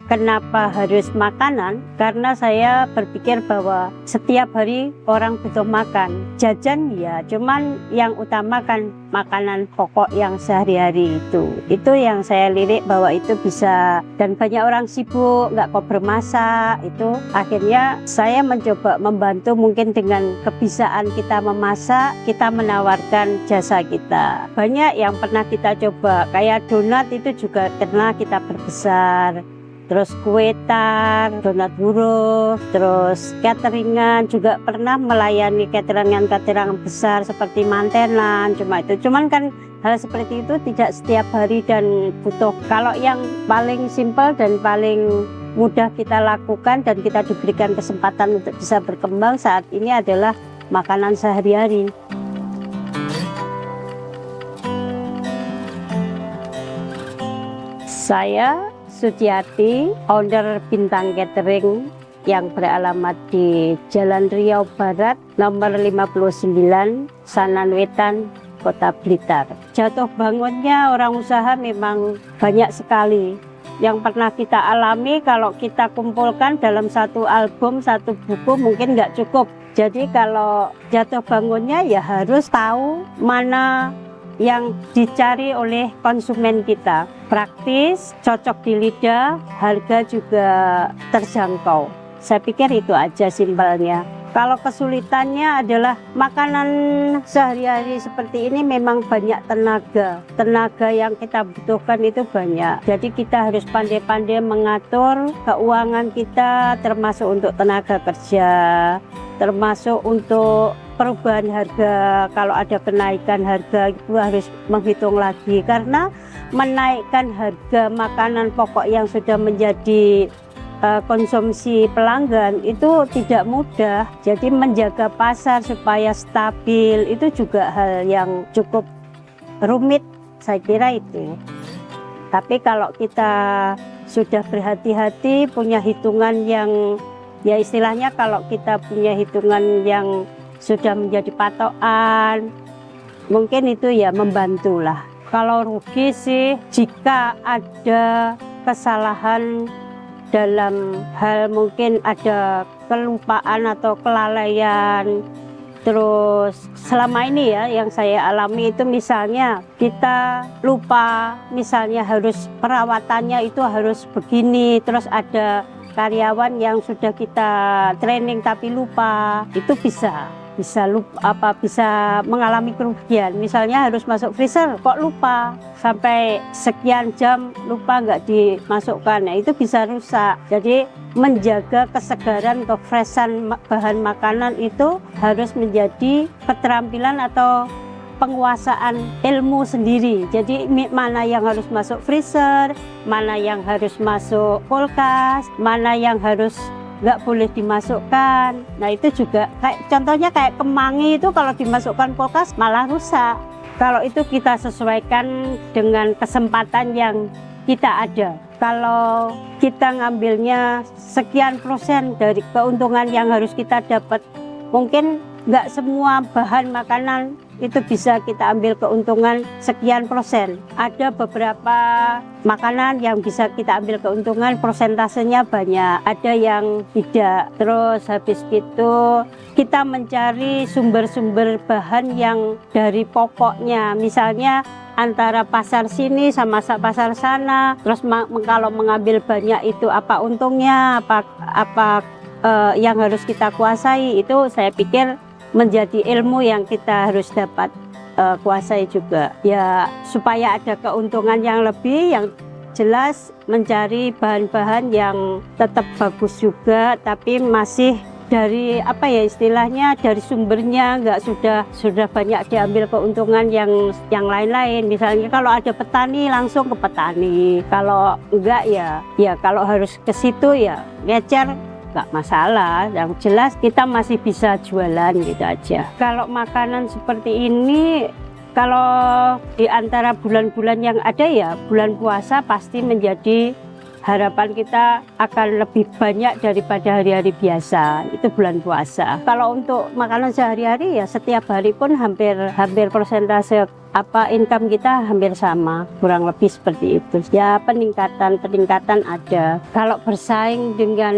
Kenapa harus makanan? Karena saya berpikir bahwa setiap hari orang butuh makan. Jajan ya, cuman yang utama kan makanan pokok yang sehari-hari itu. Itu yang saya lirik bahwa itu bisa, dan banyak orang sibuk, nggak kok bermasak itu. Akhirnya saya mencoba membantu mungkin dengan kebiasaan kita memasak, kita menawarkan jasa kita. Banyak yang pernah kita coba, kayak donat itu juga pernah kita perbesar. Terus kue tar, donat huruf, terus cateringan juga pernah melayani cateringan besar seperti mantenan, cuman kan hal seperti itu tidak setiap hari dan butuh. Kalau yang paling simpel dan paling mudah kita lakukan dan kita diberikan kesempatan untuk bisa berkembang saat ini adalah makanan sehari-hari. Saya Suciati, owner Bintang Catering yang beralamat di Jalan Riau Barat, nomor 59, Sanan Wetan, Kota Blitar. Jatuh bangunnya orang usaha memang banyak sekali. Yang pernah kita alami kalau kita kumpulkan dalam satu album, satu buku mungkin nggak cukup. Jadi kalau jatuh bangunnya ya harus tahu mana yang dicari oleh konsumen kita. Praktis, cocok di lidah, harga juga terjangkau. Saya pikir itu aja simpelnya. Kalau kesulitannya adalah makanan sehari-hari seperti ini memang banyak tenaga. Tenaga yang kita butuhkan itu banyak. Jadi kita harus pandai-pandai mengatur keuangan kita, termasuk untuk tenaga kerja, termasuk untuk perubahan harga. Kalau ada kenaikan harga itu harus menghitung lagi, karena menaikkan harga makanan pokok yang sudah menjadi konsumsi pelanggan itu tidak mudah. Jadi menjaga pasar supaya stabil itu juga hal yang cukup rumit, saya kira itu. Tapi kalau kita sudah berhati-hati, punya hitungan yang, ya istilahnya kalau kita punya hitungan yang sudah menjadi patokan, mungkin itu ya membantulah. Kalau rugi sih jika ada kesalahan dalam hal mungkin ada kelupaan atau kelalaian. Terus selama ini ya yang saya alami itu misalnya kita lupa, misalnya harus perawatannya itu harus begini, terus ada karyawan yang sudah kita training tapi lupa, itu bisa mengalami kerugian. Misalnya harus masuk freezer kok lupa, sampai sekian jam lupa nggak dimasukkan, nah itu bisa rusak. Jadi menjaga kesegaran, kefreshan bahan makanan itu harus menjadi keterampilan atau penguasaan ilmu sendiri. Jadi mana yang harus masuk freezer, mana yang harus masuk kulkas, mana yang harus nggak boleh dimasukkan. Nah itu juga contohnya kayak kemangi itu kalau dimasukkan kulkas malah rusak. Kalau itu kita sesuaikan dengan kesempatan yang kita ada. Kalau kita ngambilnya sekian persen dari keuntungan yang harus kita dapat, mungkin nggak semua bahan makanan itu bisa kita ambil keuntungan sekian persen. Ada beberapa makanan yang bisa kita ambil keuntungan persentasenya banyak, ada yang tidak. Terus habis itu kita mencari sumber-sumber bahan yang dari pokoknya, misalnya antara pasar sini sama pasar sana. Terus kalau mengambil banyak itu apa untungnya, apa yang harus kita kuasai, itu saya pikir menjadi ilmu yang kita harus dapat kuasai juga. Ya supaya ada keuntungan yang lebih, yang jelas mencari bahan-bahan yang tetap bagus juga, tapi masih dari apa ya istilahnya, dari sumbernya, nggak sudah banyak diambil keuntungan yang lain-lain. Misalnya kalau ada petani langsung ke petani, kalau enggak ya kalau harus ke situ ya ngecer, nggak masalah. Yang jelas kita masih bisa jualan gitu aja. Kalau makanan seperti ini, kalau di antara bulan-bulan yang ada ya bulan puasa pasti menjadi harapan kita akan lebih banyak daripada hari-hari biasa, itu bulan puasa. Kalau untuk makanan sehari-hari ya setiap hari pun hampir persentase income kita hampir sama, kurang lebih seperti itu. Ya peningkatan ada. Kalau bersaing dengan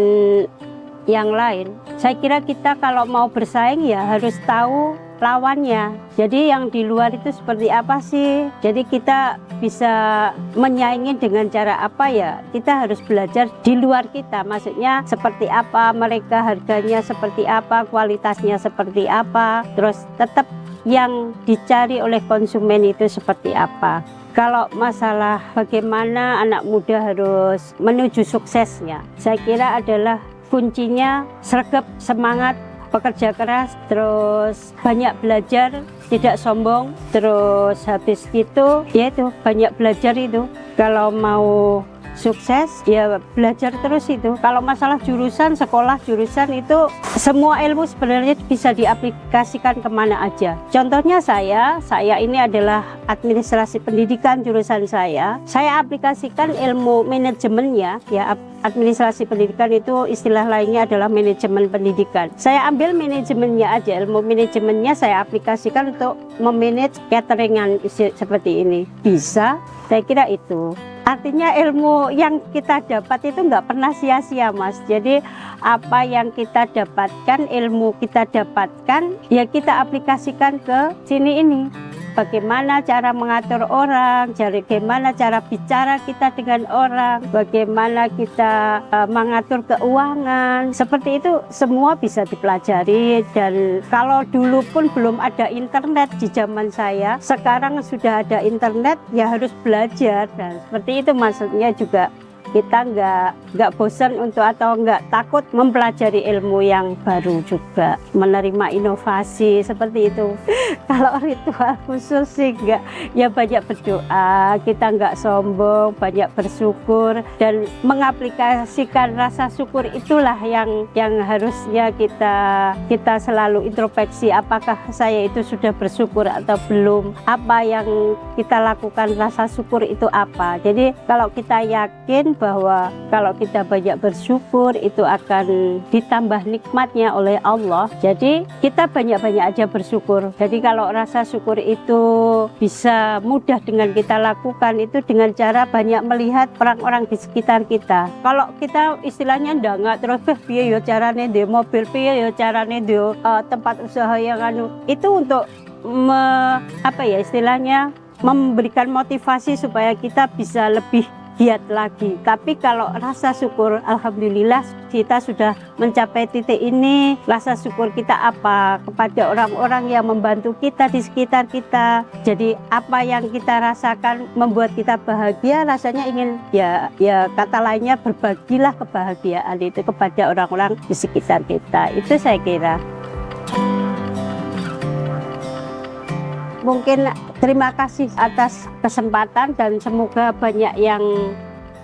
yang lain, saya kira kita kalau mau bersaing ya harus tahu lawannya. Jadi yang di luar itu seperti apa sih? Jadi kita bisa menyaingi dengan cara apa ya? Kita harus belajar di luar kita. Maksudnya seperti apa mereka, harganya seperti apa, kualitasnya seperti apa. Terus tetap yang dicari oleh konsumen itu seperti apa. Kalau masalah bagaimana anak muda harus menuju suksesnya, saya kira adalah kuncinya sregep, semangat, pekerja keras, terus banyak belajar, tidak sombong, terus habis itu ya itu banyak belajar itu. Kalau mau sukses ya belajar terus itu. Kalau masalah jurusan, sekolah jurusan itu semua ilmu sebenarnya bisa diaplikasikan kemana aja. Contohnya saya ini adalah administrasi pendidikan jurusan saya aplikasikan ilmu manajemennya ya. Administrasi pendidikan itu istilah lainnya adalah manajemen pendidikan. Saya ambil manajemennya aja, ilmu manajemennya saya aplikasikan untuk memanage cateringan seperti ini. Bisa, saya kira itu. Artinya ilmu yang kita dapat itu nggak pernah sia-sia, Mas. Jadi apa yang kita dapatkan, ilmu kita dapatkan, ya kita aplikasikan ke sini ini. Bagaimana cara mengatur orang, bagaimana cara bicara kita dengan orang, bagaimana kita mengatur keuangan. Seperti itu semua bisa dipelajari. Dan kalau dulu pun belum ada internet di zaman saya, sekarang sudah ada internet, ya harus belajar. Dan seperti itu maksudnya juga kita nggak bosan untuk atau nggak takut mempelajari ilmu yang baru juga, menerima inovasi seperti itu. Kalau ritual khusus sih nggak, ya banyak berdoa, kita nggak sombong, banyak bersyukur dan mengaplikasikan rasa syukur itulah yang harusnya kita selalu introspeksi, apakah saya itu sudah bersyukur atau belum, apa yang kita lakukan rasa syukur itu apa. Jadi kalau kita yakin bahwa kalau kita banyak bersyukur itu akan ditambah nikmatnya oleh Allah. Jadi kita banyak-banyak aja bersyukur. Jadi kalau rasa syukur itu bisa mudah dengan kita lakukan itu dengan cara banyak melihat orang-orang di sekitar kita. Kalau kita istilahnya nggak terus piye yo carane ndek mobil, piye yo carane ndek tempat usaha yang itu untuk istilahnya memberikan motivasi supaya kita bisa lebih giat lagi. Tapi kalau rasa syukur, alhamdulillah kita sudah mencapai titik ini. Rasa syukur kita apa? Kepada orang-orang yang membantu kita di sekitar kita. Jadi apa yang kita rasakan membuat kita bahagia, rasanya ingin ya kata lainnya berbagilah kebahagiaan itu kepada orang-orang di sekitar kita. Itu saya kira. Mungkin terima kasih atas kesempatan dan semoga banyak yang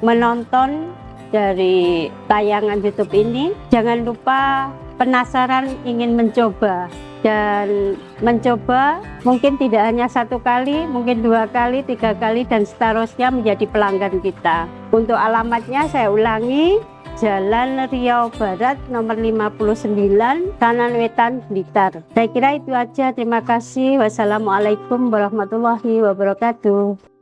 menonton dari tayangan YouTube ini. Jangan lupa penasaran ingin mencoba dan mencoba mungkin tidak hanya 1 kali, mungkin 2 kali, 3 kali dan seterusnya menjadi pelanggan kita. Untuk alamatnya saya ulangi, Jalan Riau Barat nomor 59, Kanan Wetan, Blitar. Saya kira itu aja. Terima kasih. Wassalamualaikum warahmatullahi wabarakatuh.